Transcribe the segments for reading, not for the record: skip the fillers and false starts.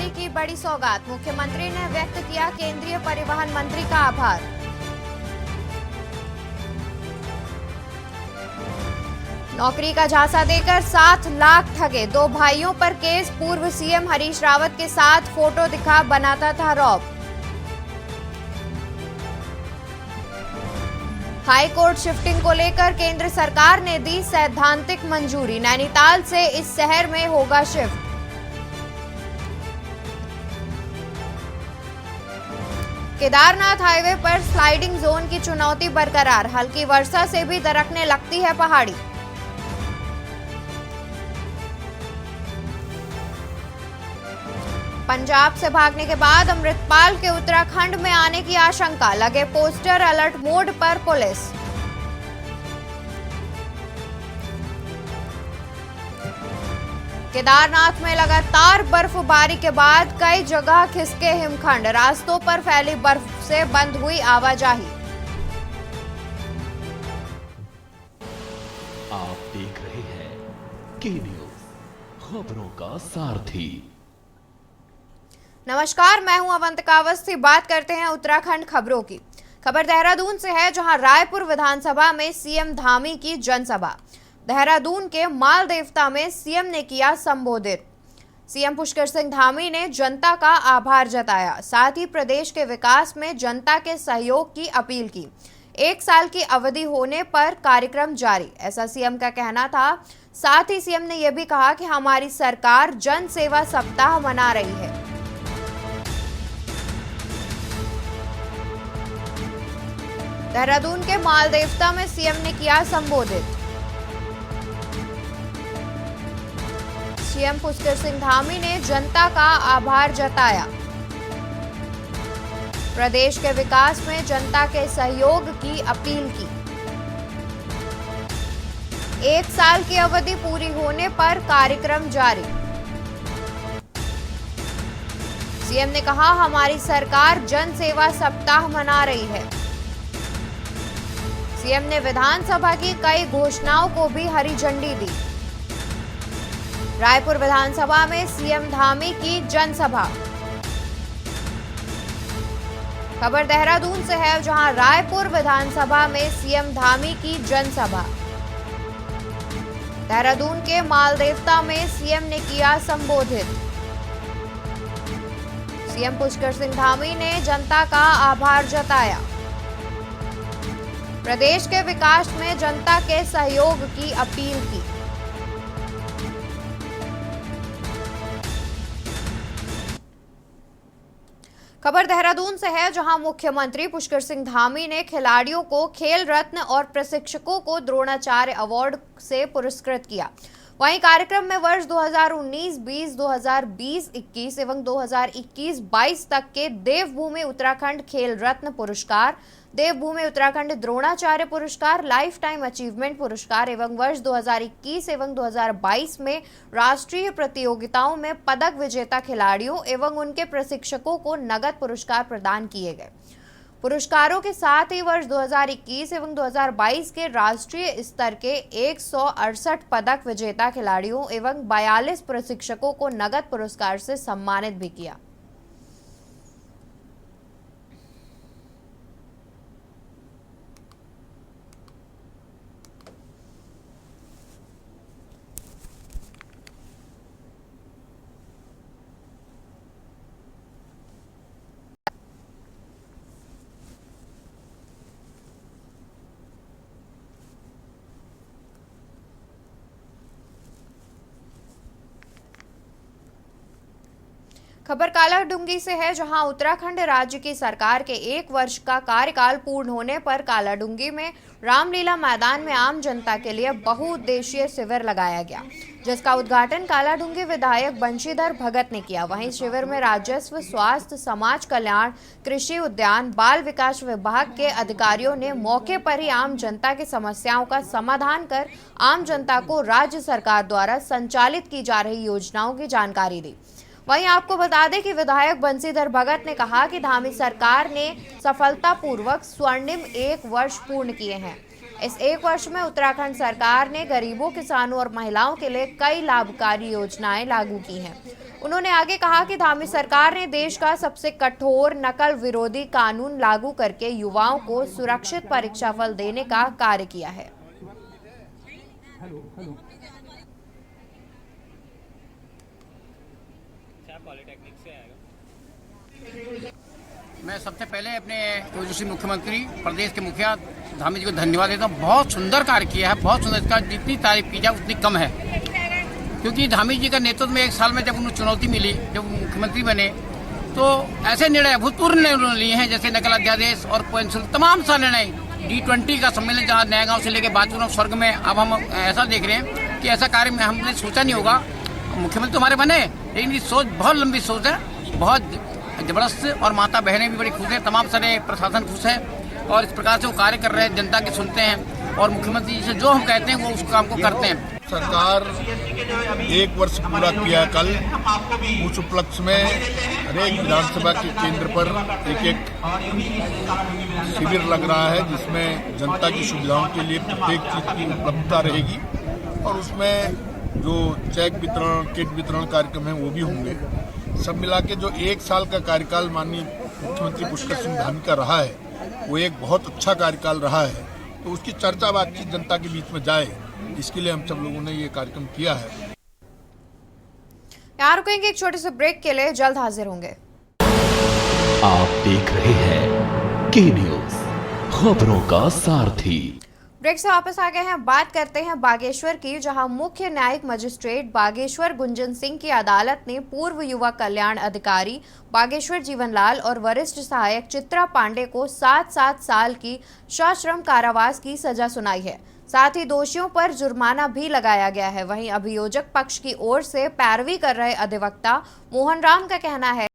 धामी की बड़ी सौगात, मुख्यमंत्री ने व्यक्त किया केंद्रीय परिवहन मंत्री का आभार। नौकरी का झांसा देकर 7 लाख ठगे, 2 भाइयों पर केस, पूर्व सीएम हरीश रावत के साथ फोटो दिखा बनाता था रौब। हाई कोर्ट शिफ्टिंग को लेकर केंद्र सरकार ने दी सैद्धांतिक मंजूरी, नैनीताल से इस शहर में होगा शिफ्ट। केदारनाथ हाईवे पर स्लाइडिंग जोन की चुनौती बरकरार, हल्की वर्षा से भी दरकने लगती है पहाड़ी। पंजाब से भागने के बाद अमृतपाल के उत्तराखंड में आने की आशंका, लगे पोस्टर, अलर्ट मोड पर पुलिस। केदारनाथ में लगातार बर्फबारी के बाद कई जगह खिसके हिमखंड, रास्तों पर फैली बर्फ से बंद हुई आवाजाही। आप देख रहे हैं के न्यूज, खबरों का सारथी। नमस्कार, मैं हूं अवंतिका अवस्थी। बात करते हैं उत्तराखंड खबरों की। खबर देहरादून से है, जहां रायपुर विधानसभा में सीएम धामी की जनसभा। देहरादून के माल देवता में सीएम ने किया संबोधित। सीएम पुष्कर सिंह धामी ने जनता का आभार जताया, साथ ही प्रदेश के विकास में जनता के सहयोग की अपील की। 1 साल की अवधि होने पर कार्यक्रम जारी, ऐसा सीएम का कहना था। साथ ही सीएम ने यह भी कहा कि हमारी सरकार जन सेवा सप्ताह मना रही है। देहरादून के माल देवता में सीएम ने किया संबोधित। सीएम पुष्कर सिंह धामी ने जनता का आभार जताया, प्रदेश के विकास में जनता के सहयोग की अपील की। 1 साल की अवधि पूरी होने पर कार्यक्रम जारी। सीएम ने कहा, हमारी सरकार जन सेवा सप्ताह मना रही है। सीएम ने विधानसभा की कई घोषणाओं को भी हरी झंडी दी। रायपुर विधानसभा में सीएम धामी की जनसभा। खबर देहरादून से है, जहां रायपुर विधानसभा में सीएम धामी की जनसभा। देहरादून के माल देवता में सीएम ने किया संबोधित। सीएम पुष्कर सिंह धामी ने जनता का आभार जताया, प्रदेश के विकास में जनता के सहयोग की अपील की। खबर देहरादून से है, जहां मुख्यमंत्री पुष्कर सिंह धामी ने खिलाड़ियों को खेल रत्न और प्रशिक्षकों को द्रोणाचार्य अवार्ड से पुरस्कृत किया। वहीं कार्यक्रम में वर्ष 2019-20, 2020-21 एवं 2021-22 तक के देवभूमि उत्तराखंड खेल रत्न पुरस्कार, देवभूमि उत्तराखंड द्रोणाचार्य पुरस्कार, लाइफ टाइम अचीवमेंट पुरस्कार एवं वर्ष 2021 एवं 2022 में राष्ट्रीय प्रतियोगिताओं में पदक विजेता खिलाड़ियों एवं उनके प्रशिक्षकों को नगद पुरस्कार प्रदान किए गए। पुरस्कारों के साथ ही वर्ष 2021 एवं 2022 के राष्ट्रीय स्तर के 168 पदक विजेता खिलाड़ियों एवं 42 प्रशिक्षकों को नगद पुरस्कार से सम्मानित भी किया। खबर कालाडूंगी से है, जहां उत्तराखंड राज्य की सरकार के 1 वर्ष का कार्यकाल पूर्ण होने पर कालाडूंगी में रामलीला मैदान में आम जनता के लिए बहुउद्देशीय शिविर लगाया गया, जिसका उद्घाटन कालाडूंगी विधायक बंशीधर भगत ने किया। वहीं शिविर में राजस्व, स्वास्थ्य, समाज कल्याण, कृषि, उद्यान, बाल विकास विभाग के अधिकारियों ने मौके पर ही आम जनता की समस्याओं का समाधान कर आम जनता को राज्य सरकार द्वारा संचालित की जा रही योजनाओं की जानकारी दी। वहीं आपको बता दें कि विधायक बंशीधर भगत ने कहा कि धामी सरकार ने सफलतापूर्वक स्वर्णिम 1 वर्ष पूर्ण किए हैं इस एक वर्ष में उत्तराखंड सरकार ने गरीबों, किसानों और महिलाओं के लिए कई लाभकारी योजनाएं लागू की हैं। उन्होंने आगे कहा कि धामी सरकार ने देश का सबसे कठोर नकल विरोधी कानून लागू करके युवाओं को सुरक्षित परीक्षा फल देने का कार्य किया है। मैं सबसे पहले अपने तेजस्वी मुख्यमंत्री प्रदेश के मुखिया धामी जी को धन्यवाद देता हूँ। बहुत सुंदर कार्य किया है, बहुत सुंदर। इसका जितनी तारीफ की जाए उतनी कम है, क्योंकि धामी जी का नेतृत्व में एक साल में जब उन्हें चुनौती मिली, जब मुख्यमंत्री बने, तो ऐसे निर्णय अभूतपूर्व निर्णय लिए हैं, जैसे नकल अध्यादेश और पेंशन, तमाम सा निर्णय। G20 का सम्मेलन जहाँ नया गाँव से लेकर बाचूर स्वर्ग में, अब हम ऐसा देख रहे हैं कि ऐसा कार्य में हमने सोचा नहीं होगा। मुख्यमंत्री तो हमारे बने, लेकिन ये सोच बहुत लंबी सोच है, बहुत जबरदस्त। और माता बहनें भी बड़ी खुश हैं, तमाम सारे प्रशासन खुश है, और इस प्रकार से वो कार्य कर रहे हैं, जनता की सुनते हैं, और मुख्यमंत्री जी से जो हम कहते हैं वो उस काम को करते हैं। सरकार एक वर्ष पूरा किया कल, उस उपलक्ष्य में हरेक विधानसभा के केंद्र पर एक शिविर लग रहा है, जिसमें जनता की सुविधाओं के लिए प्रत्येक चीज की उपलब्धता रहेगी, और उसमें जो चेक वितरण, किट वितरण कार्यक्रम है वो भी होंगे। सब मिला के जो एक साल का कार्यकाल माननीय मुख्यमंत्री पुष्कर सिंह धामी का रहा है, वो एक बहुत अच्छा कार्यकाल रहा है, तो उसकी चर्चा बातचीत जनता के बीच में जाए, इसके लिए हम सब लोगों ने ये कार्यक्रम किया है। यहाँ रुकेंगे एक छोटे से ब्रेक के लिए, जल्द हाजिर होंगे। आप देख रहे हैं के न्यूज, खबरों का सारथी। ब्रेक से वापस आ गए हैं। बात करते हैं बागेश्वर की, जहां मुख्य न्यायिक मजिस्ट्रेट बागेश्वर गुंजन सिंह की अदालत ने पूर्व युवा कल्याण अधिकारी बागेश्वर जीवनलाल और वरिष्ठ सहायक चित्रा पांडे को 7-7 साल की सश्रम कारावास की सजा सुनाई है। साथ ही दोषियों पर जुर्माना भी लगाया गया है। वहीं अभियोजक पक्ष की ओर से पैरवी कर रहे अधिवक्ता मोहन राम का कहना है।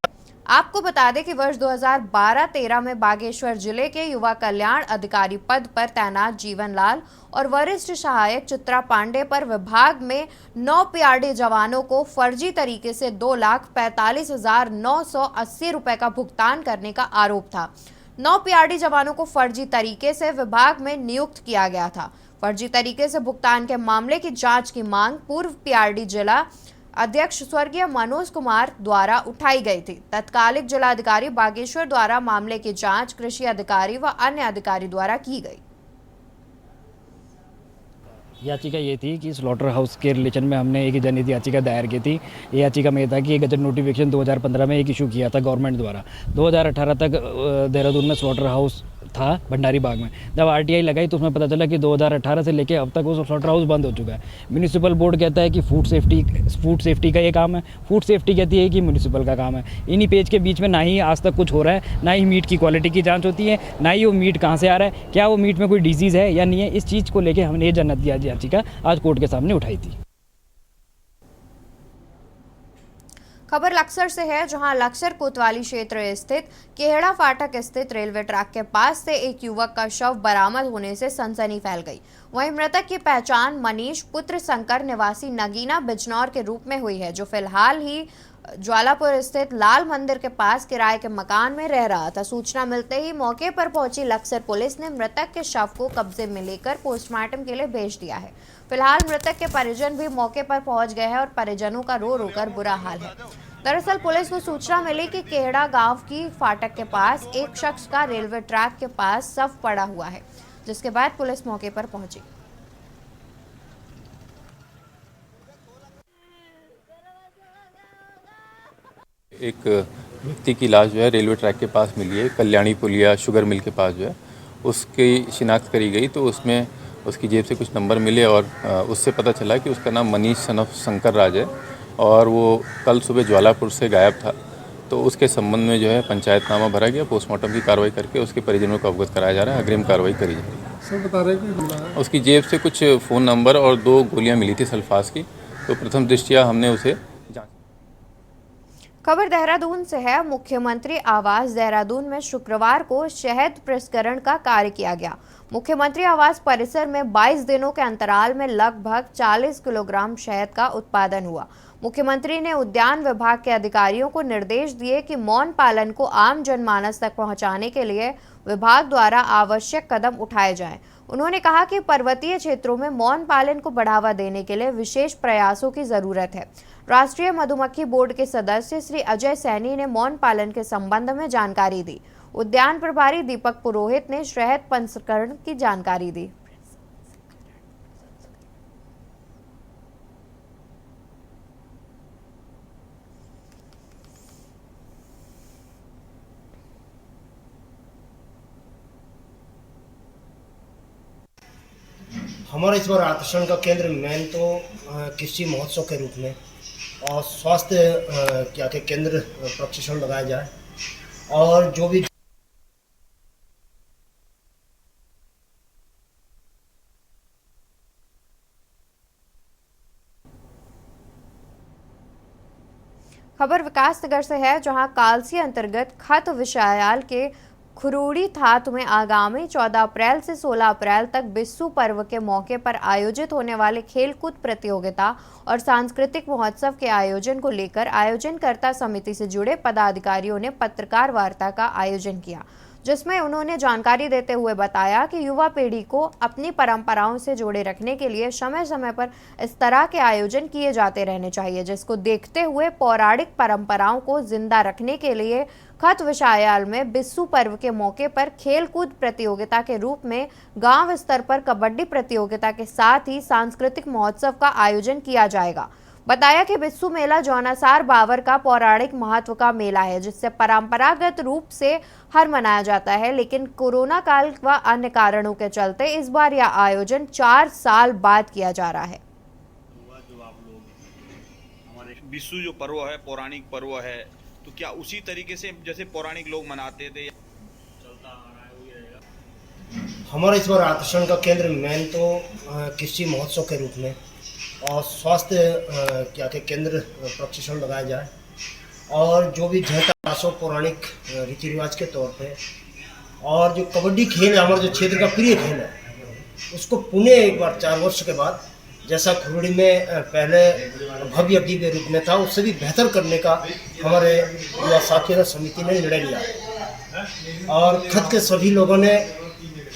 आपको बता दें कि वर्ष 2012-13 में बागेश्वर जिले के युवा कल्याण अधिकारी पद पर तैनात जीवनलाल और वरिष्ठ सहायक चित्रा पांडे पर विभाग में 9 पीआरडी जवानों को फर्जी तरीके से 2,45,980 रुपए का भुगतान करने का आरोप था। 9 पीआरडी जवानों को फर्जी तरीके से विभाग में नियुक्त किया गया था। फर्जी तरीके से भुगतान के मामले की जांच की मांग पूर्व पीआरडी जिला अध्यक्ष स्वर्गीय मनोज कुमार द्वारा उठाई गई थी। तत्कालिक जिलाधिकारी बागेश्वर द्वारा मामले की जांच कृषि अधिकारी व अन्य अधिकारी द्वारा की गई। याचिका ये थी कि स्लॉटर हाउस के रिलेशन में हमने एक जनहित याचिका दायर की थी। ये याचिका में था कि एक गजट नोटिफिकेशन 2015 में एक इशू किया था गवर्नमेंट द्वारा। 2018 तक देहरादून में स्लॉटर हाउस था भंडारी बाग में। जब आरटीआई लगाई तो उसमें पता चला कि 2018 से लेकर अब तक वो स्लॉटर हाउस बंद हो चुका है। म्यूनिसिपल बोर्ड कहता है कि फूड सेफ्टी का ये काम है, फूड सेफ्टी कहती है कि म्यूनिसिपल का काम है। इन्हीं पेज के बीच में ना ही आज तक कुछ हो रहा है, ना ही मीट की क्वालिटी की जाँच होती है, ना ही वो मीट कहाँ से आ रहा है, क्या वो मीट में कोई डिजीज़ है या नहीं है। इस चीज़ को लेकर हमने ये जनहित याचिका आज कोर्ट के सामने उठाई थी। खबर लक्सर से है, जहां लक्सर कोतवाली क्षेत्र स्थित केहड़ा फाटक स्थित रेलवे ट्रैक के पास से एक युवक का शव बरामद होने से सनसनी फैल गई। वहीं मृतक की पहचान मनीष पुत्र शंकर निवासी नगीना बिजनौर के रूप में हुई है, जो फिलहाल ही ज्वालापुर स्थित लाल मंदिर के पास किराए के मकान में रह रहा था। सूचना मिलते ही मौके पर पहुंची लक्सर पुलिस ने मृतक के शव को कब्जे में लेकर पोस्टमार्टम के लिए भेज दिया है। फिलहाल मृतक के परिजन भी मौके पर पहुंच गए हैं और परिजनों का रो रो कर बुरा हाल है। दरअसल पुलिस को सूचना मिली कि केहड़ा गांव की फाटक के पास एक शख्स का रेलवे ट्रैक के पास शव पड़ा हुआ है, जिसके बाद पुलिस मौके पर पहुंची। एक व्यक्ति की लाश जो है रेलवे ट्रैक के पास मिली है, कल्याणी पुलिया शुगर मिल के पास जो है उसकी शिनाख्त करी गई, तो उसमें उसकी जेब से कुछ नंबर मिले और उससे पता चला कि उसका नाम मनीष सन ऑफ शंकर राज है और वो कल सुबह ज्वालापुर से गायब था। तो उसके संबंध में जो है पंचायतनामा भरा गया, पोस्टमार्टम की कार्रवाई करके उसके परिजनों को अवगत कराया जा रहा है, अग्रिम कार्रवाई करी जा रही है। सर बता रहे हैं उसकी जेब से कुछ फ़ोन नंबर और 2 गोलियां मिली थी सल्फास की, तो प्रथम दृष्टया हमने उसे खबर देहरादून से है। मुख्यमंत्री आवास देहरादून में शुक्रवार को शहद प्रसंस्करण का कार्य किया गया। मुख्यमंत्री आवास परिसर में 22 दिनों के अंतराल में लगभग 40 किलोग्राम शहद का उत्पादन हुआ। मुख्यमंत्री ने उद्यान विभाग के अधिकारियों को निर्देश दिए कि मौन पालन को आम जनमानस तक पहुंचाने के लिए विभाग द्वारा आवश्यक कदम उठाए जाएं। उन्होंने कहा कि पर्वतीय क्षेत्रों में मौन पालन को बढ़ावा देने के लिए विशेष प्रयासों की जरूरत है। राष्ट्रीय मधुमक्खी बोर्ड के सदस्य श्री अजय सैनी ने मौन पालन के संबंध में जानकारी दी। उद्यान प्रभारी दीपक पुरोहित ने शहद प्रसंस्करण की जानकारी दी। हमारा इस बार आकर्षण का केंद्र मेन तो कृषि महोत्सव के रूप में और स्वास्थ्य क्या के केंद्र प्रशिक्षण लगाया जाए और जो भी खबर विकासनगर से है, जहां कालसी अंतर्गत खत विशायाल के खुरूड़ी थात में आगामी 14 अप्रैल से 16 अप्रैल तक बिस्सू पर्व के मौके पर आयोजित होने वाले खेलकूद प्रतियोगिता और सांस्कृतिक महोत्सव के आयोजन को लेकर आयोजनकर्ता समिति से जुड़े पदाधिकारियों ने पत्रकार वार्ता का आयोजन किया, जिसमें उन्होंने जानकारी देते हुए बताया कि युवा पीढ़ी को अपनी परंपराओं से जोड़े रखने के लिए समय समय पर इस तरह के आयोजन किए जाते रहने चाहिए, जिसको देखते हुए पौराणिक परंपराओं को जिंदा रखने के लिए खत विशायाल में बिस्सू पर्व के मौके पर खेलकूद प्रतियोगिता के रूप में गांव स्तर पर कबड्डी प्रतियोगिता के साथ ही सांस्कृतिक महोत्सव का आयोजन किया जाएगा। बताया कि बिस्सू मेला जौनासार बावर का पौराणिक महत्व का मेला है, जिससे परंपरागत रूप से हर मनाया जाता है, लेकिन कोरोना काल व अन्य कारणों के चलते इस बार यह आयोजन 4 साल बाद किया जा रहा है। जो आप लोग हमारे बिस्सू जो पर्व है पौराणिक पर्व है, तो क्या उसी तरीके से जैसे पौराणिक लोग मनाते थे चलता आ रहा है वही रहेगा? हमारा इस बार आकर्षण का केंद्र मेन तो कृषि महोत्सव के रूप में और स्वास्थ्य क्या के केंद्र प्रशिक्षण लगाया जाए और जो भी जयतासो पौराणिक रीति रिवाज के तौर पे और जो कबड्डी खेल है हमारे जो क्षेत्र का प्रिय खेल है उसको पुणे एक बार 4 वर्ष के बाद जैसा खुरड़ी में पहले भव्य दिव्य रूप में था उससे भी बेहतर करने का हमारे युवा साथियों समिति ने निर्णय लिया। और खत के सभी लोगों ने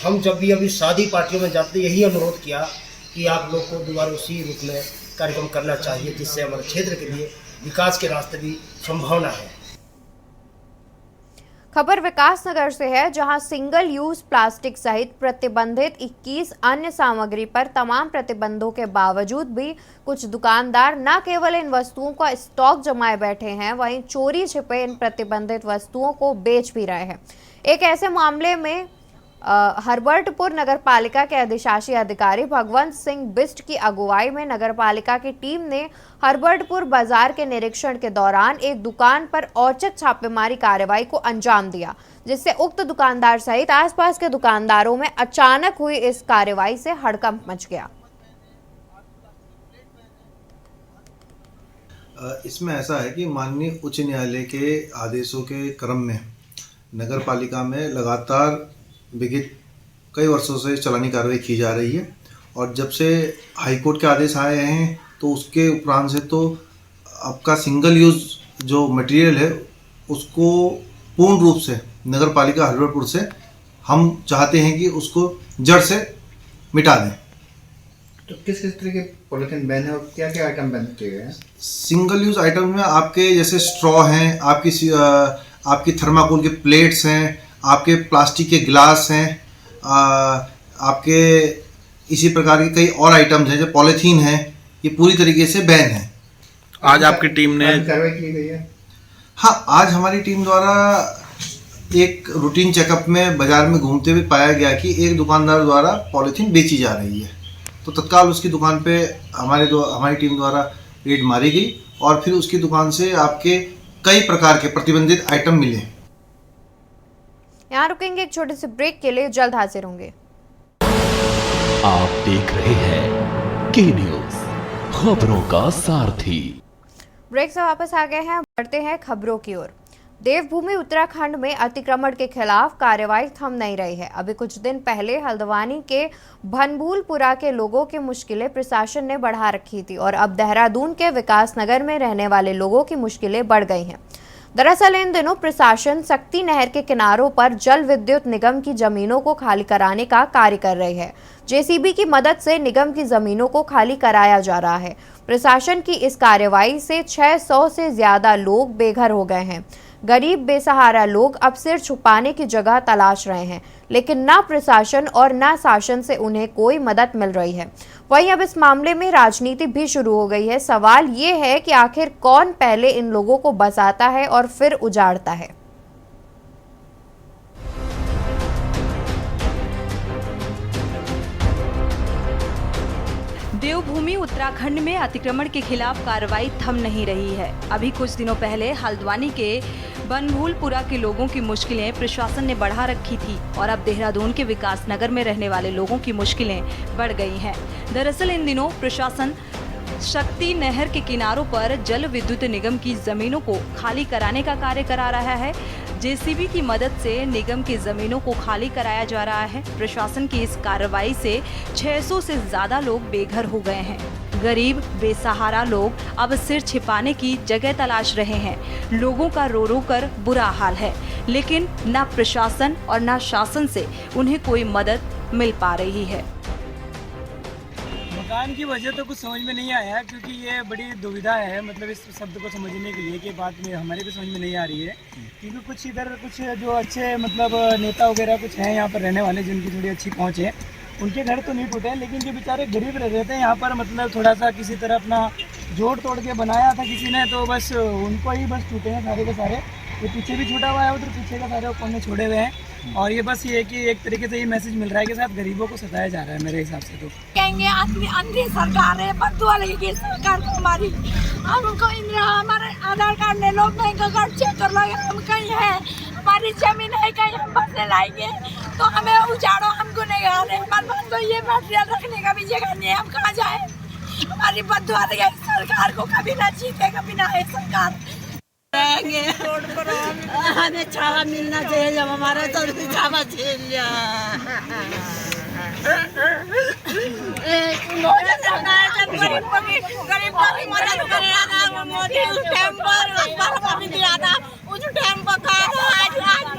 हम जब भी अभी शादी पार्टियों में जाते यही अनुरोध किया कि आप लोग को दोबारा उसी रूप में कार्यक्रम करना चाहिए, जिससे हमारे क्षेत्र के लिए विकास के रास्ते भी संभावना है। खबर विकासनगर से है, जहां सिंगल यूज प्लास्टिक सहित प्रतिबंधित 21 अन्य सामग्री पर तमाम प्रतिबंधों के बावजूद भी कुछ दुकानदार न केवल इन वस्तुओं का स्टॉक जमाए बैठे हैं, वहीं चोरी छिपे इन प्रतिबंधित वस्तुओं को बेच भी रहे हैं। एक ऐसे मामले में हरबर्टपुर नगर पालिका के अधिशासी अधिकारी भगवंत सिंह बिस्ट की अगुवाई में नगर पालिका की टीम ने हरबर्टपुर बाजार के निरीक्षण के दौरान एक दुकान पर औचक छापेमारी कार्रवाई को अंजाम दिया, जिससे उक्त दुकानदार सहित आसपास के दुकानदारों में अचानक हुई इस कार्रवाई से हड़कंप मच गया। इसमें ऐसा है कि माननीय उच्च न्यायालय के आदेशों के क्रम में नगर पालिका में लगातार विगत कई वर्षों से चलानी कार्रवाई की जा रही है और जब से हाईकोर्ट के आदेश आए हैं तो उसके उपरांत से तो आपका सिंगल यूज़ जो मटेरियल है उसको पूर्ण रूप से नगर पालिका हरबर्टपुर से हम चाहते हैं कि उसको जड़ से मिटा दें। तो किस किस तरह के पॉलिथीन बैन है और क्या क्या आइटम बैन किए गए हैं? सिंगल यूज़ आइटम में आपके जैसे स्ट्रॉ हैं, आपकी थर्माकोल के प्लेट्स हैं, आपके प्लास्टिक के गिलास हैं, आपके इसी प्रकार के कई और आइटम्स हैं जो पॉलीथीन हैं, ये पूरी तरीके से बैन है। आज आपकी टीम ने कार्रवाई की गई है? हाँ, आज हमारी टीम द्वारा एक रूटीन चेकअप में बाजार में घूमते हुए पाया गया कि एक दुकानदार द्वारा पॉलीथीन बेची जा रही है, तो तत्काल उसकी दुकान पे हमारी टीम द्वारा रेड मारी गई और फिर उसकी दुकान से आपके कई प्रकार के प्रतिबंधित आइटम मिले। यहाँ रुकेंगे एक छोटे से ब्रेक के लिए, जल्द हाजिर होंगे। आप देख रहे हैं के न्यूज, खबरों का सारथी। ब्रेक से वापस आ गए हैं, बढ़ते हैं खबरों की ओर। देवभूमि उत्तराखंड में अतिक्रमण के खिलाफ कार्रवाई थम नहीं रही है। अभी कुछ दिन पहले हल्द्वानी के भनभूलपुरा के लोगों की मुश्किलें प्रशासन ने बढ़ा रखी थी और अब देहरादून के विकासनगर में रहने वाले लोगों की मुश्किलें बढ़ गई हैं। दरअसल इन दिनों प्रशासन शक्ति नहर के किनारों पर जल विद्युत निगम की जमीनों को खाली कराने का कार्य कर रही है। जेसीबी की मदद से निगम की जमीनों को खाली कराया जा रहा है। प्रशासन की इस कार्यवाही से 600 से ज्यादा लोग बेघर हो गए हैं। गरीब बेसहारा लोग अब सिर छुपाने की जगह तलाश रहे हैं, लेकिन ना प्रशासन और ना शासन से उन्हें कोई मदद मिल रही है। वहीं अब इस मामले में राजनीति भी शुरू हो गई है। सवाल ये है कि आखिर कौन पहले इन लोगों को बसाता है और फिर उजाड़ता है। देवभूमि उत्तराखंड में अतिक्रमण के खिलाफ कार्रवाई थम नहीं रही है। अभी कुछ दिनों पहले हल्द्वानी के बनभूलपुरा के लोगों की मुश्किलें प्रशासन ने बढ़ा रखी थी और अब देहरादून के विकास नगर में रहने वाले लोगों की मुश्किलें बढ़ गई हैं। दरअसल इन दिनों प्रशासन शक्ति नहर के किनारों पर जल विद्युत निगम की जमीनों को खाली कराने का कार्य करा रहा है। जेसीबी की मदद से निगम की जमीनों को खाली कराया जा रहा है। प्रशासन की इस कार्रवाई से 600 से ज्यादा लोग बेघर हो गए हैं। गरीब बेसहारा लोग अब सिर छिपाने की जगह तलाश रहे हैं। लोगों का रो रो कर बुरा हाल है, लेकिन ना प्रशासन और ना शासन से उन्हें कोई मदद मिल पा रही है। मकान की वजह तो कुछ समझ में नहीं आया, क्योंकि ये बड़ी दुविधा है, मतलब इस शब्द को समझने के लिए कि बात में हमारे भी समझ में नहीं आ रही है। क्योंकि कुछ इधर कुछ जो अच्छे मतलब नेता वगैरह कुछ हैं यहाँ पर रहने वाले, जिनकी थोड़ी अच्छी पहुँच है, उनके घर तो नहीं टूटे, लेकिन जो बेचारे गरीब रह रहे थे यहाँ पर, मतलब थोड़ा सा किसी तरह अपना जोड़ तोड़ के बनाया था किसी ने, तो बस उनको ही बस टूटे हैं सारे के सारे। ये पीछे भी छूटा हुआ है, उधर पीछे का सारे कोने छोड़े हुए हैं। और ये बस ये है कि एक तरीके से ये मैसेज मिल रहा है कि साथ गरीबों को सताया जा रहा है। मेरे हिसाब से तो कहेंगे आदमी अंधी सरकार है, बदुआ लगेगी सरकार को हमारी। हमको हमारे आधार कार्ड ले लो, बैंक कार्ड चेक कर लो, हम कहीं है, हमारी जमीन है कहीं, हम बसने लाएंगे तो हमें उजाड़ो, हमको नहीं आने। हमारे पास तो ये मटेरियल रखने का भी जगह नहीं है, हम कहाँ जाए। हमारी बदुआ लगेगी सरकार को, कभी ना जीते कभी ना है सरकार। रोड पर हमें छावा मिलना चाहिए, जब हमारा तो छावा झेल गरीबों की मदद करे मोदी उस टाइम पर दिया था, उस टाइम पर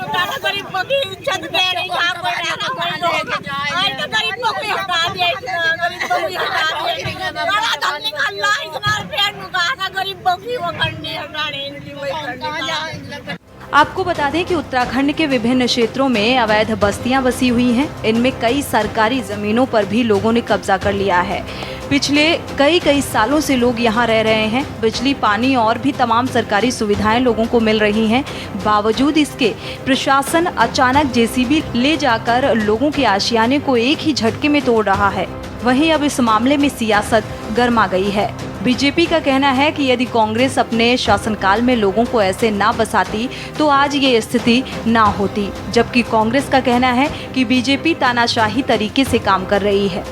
आज गरीबों की इज्जत दे रही है। आज तो गरीबों को हटा दिया, गरीबों को हटा दिया, बड़ा धन निकाला, इतना पेड़ नुका था गरीबों की, वो करनी हटाने इनकी वही करनी। आपको बता दें कि उत्तराखंड के विभिन्न क्षेत्रों में अवैध बस्तियां बसी हुई हैं। इनमें कई सरकारी जमीनों पर भी लोगों ने कब्जा कर लिया है। पिछले कई सालों से लोग यहां रह रहे हैं। बिजली, पानी और भी तमाम सरकारी सुविधाएं लोगों को मिल रही हैं। बावजूद इसके प्रशासन अचानक जेसीबी ले जाकर लोगों के आशियाने को एक ही झटके में तोड़ रहा है। वहीं अब इस मामले में सियासत गर्मा गई है। बीजेपी का कहना है कि यदि कांग्रेस अपने शासनकाल में लोगों को ऐसे ना बसाती तो आज ये स्थिति ना होती, जबकि कांग्रेस का कहना है कि बीजेपी तानाशाही तरीके से काम कर रही है।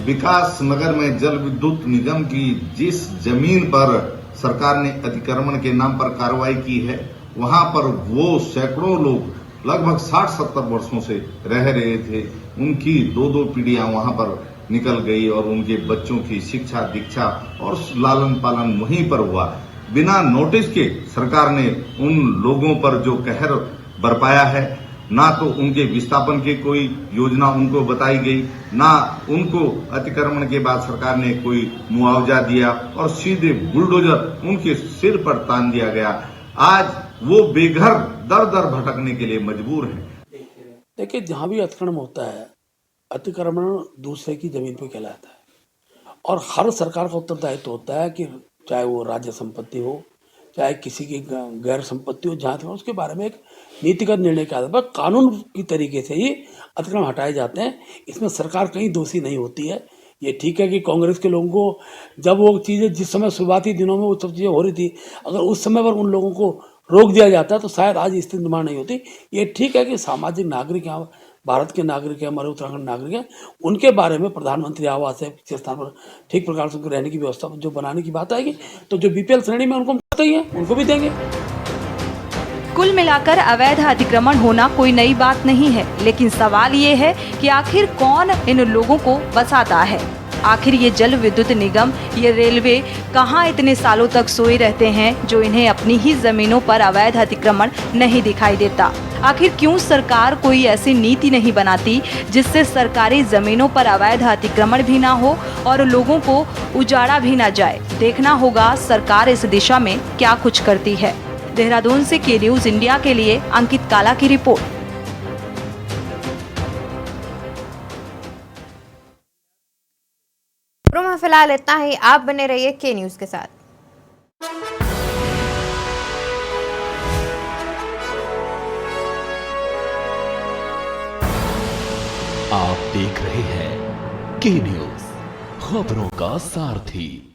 विकास नगर में जल विद्युत निगम की जिस जमीन पर सरकार ने अतिक्रमण के नाम पर कार्रवाई की है, वहां पर वो सैकड़ों लोग लगभग 60-70 वर्षों से रह रहे थे। उनकी 2-2 पीढ़ियां वहां पर निकल गई और उनके बच्चों की शिक्षा, दीक्षा और लालन पालन वहीं पर हुआ। बिना नोटिस के सरकार ने उन लोगों पर जो कहर बरपाया है, ना तो उनके विस्थापन की कोई योजना उनको बताई गई, ना उनको अतिक्रमण के बाद सरकार ने कोई मुआवजा दिया, और सीधे बुलडोजर उनके सिर पर तान दिया गया। आज वो बेघर दर दर भटकने के लिए मजबूर हैं। देखिए, जहां भी अतिक्रमण होता है, अतिक्रमण दूसरे की जमीन पर कहलाता है और हर सरकार का उत्तरदायित्व होता है कि चाहे वो राज्य संपत्ति हो, चाहे किसी की गैर संपत्ति हो, जहाँ उसके बारे में एक नीतिगत निर्णय के आधार पर कानून की तरीके से ही अतिक्रमण हटाए जाते हैं। इसमें सरकार कहीं दोषी नहीं होती है। ये ठीक है कि कांग्रेस के लोगों को जब वो चीज़ें जिस समय शुरुआती दिनों में वो सब चीज़ें हो रही थी, अगर उस समय पर उन लोगों को रोक दिया जाता तो शायद आज स्थिति निर्माण नहीं होती। ये ठीक है कि सामाजिक नागरिक यहाँ भारत के नागरिक हैं, हमारे उत्तराखंड नागरिक हैं, उनके बारे में प्रधानमंत्री आवास है किसी स्थान पर ठीक प्रकार से उनके रहने की व्यवस्था जो बनाने की बात आएगी तो जो बीपीएल श्रेणी में उनको मिलता ही है, उनको भी देंगे। कुल मिलाकर अवैध अतिक्रमण होना कोई नई बात नहीं है, लेकिन सवाल ये है कि आखिर कौन इन लोगों को बसाता है। आखिर ये जल विद्युत निगम, ये रेलवे कहां इतने सालों तक सोए रहते हैं जो इन्हें अपनी ही जमीनों पर अवैध अतिक्रमण नहीं दिखाई देता? आखिर क्यों सरकार कोई ऐसी नीति नहीं बनाती जिससे सरकारी जमीनों पर अवैध अतिक्रमण भी ना हो और लोगों को उजाड़ा भी ना जाए? देखना होगा सरकार इस दिशा में क्या कुछ करती है। देहरादून से के न्यूज़ इंडिया के लिए अंकित काला की रिपोर्ट। में फिलहाल इतना ही। आप बने रहिए के न्यूज़ के साथ। आप देख रहे हैं के न्यूज़, खबरों का सारथी।